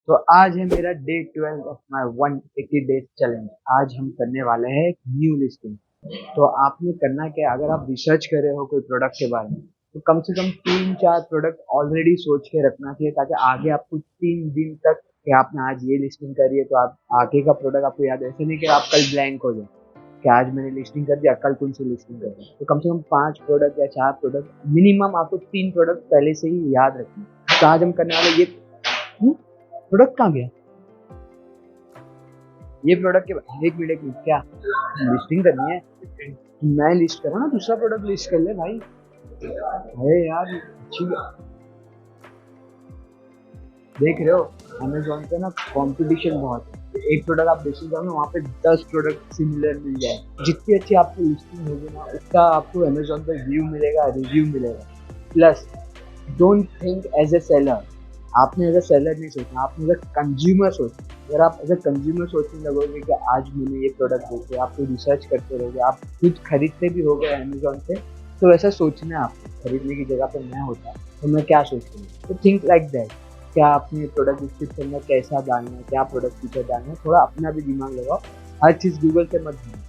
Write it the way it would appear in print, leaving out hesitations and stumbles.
तो आज है मेरा day 12 of my 180 days challenge. आज हम करने वाले हैं एक न्यू लिस्टिंग। तो आपने करना क्या है, अगर आप रिसर्च कर रहे हो कोई प्रोडक्ट के बारे में तो कम से कम 3-4 प्रोडक्ट ऑलरेडी सोच के रखना चाहिए, ताकि आगे आपको 3 दिन तक कि आपने आज ये लिस्टिंग करी है तो आप आगे का प्रोडक्ट आपको याद है। ऐसे नहीं कि आप कल ब्लैंक हो जाए कि आज मैंने लिस्टिंग कर दिया, कल कौन सी लिस्टिंग कर दी। तो कम से कम 5 प्रोडक्ट या 4 प्रोडक्ट मिनिमम आपको 3 प्रोडक्ट पहले से ही याद रखना। तो आज हम करने वाले ये प्रोडक्ट कहाँ गया, ये प्रोडक्ट के एक मिनट क्या लिस्टिंग करनी है। मैं लिस्ट कर रहा हूँ ना, दूसरा प्रोडक्ट लिस्ट कर ले भाई। अरे यार अच्छी देख रहे हो, अमेजोन पे ना कंपटीशन बहुत है। एक प्रोडक्ट आप बेचने जाओ ना, वहाँ पे 10 प्रोडक्ट सिमिलर मिल जाए। जितनी अच्छी आपकी लिस्टिंग होगी ना, उसका आपको अमेजोन पे व्यू मिलेगा, रिव्यू मिलेगा। Plus don't think as a seller. आपने एज ए सेलर नहीं सोचना, आपने एज ए कंज्यूमर सोचना। अगर आप एज ए कंज्यूमर सोचने लगोगे कि आज मैंने ये प्रोडक्ट देखे, आप कोई रिसर्च करते रहोगे, आप खुद खरीदते भी होगे अमेजोन से, तो ऐसा सोचना है आपको। खरीदने की जगह पे मैं होता तो मैं क्या सोचता हूँ, तो थिंक लाइक दैट। क्या अपने प्रोडक्ट डिस्क्रिप्शन में कैसा डालना है, क्या प्रोडक्ट फीचर डालना है, थोड़ा अपना भी दिमाग लगाओ। हर चीज़ गूगल से मत ढूंढो।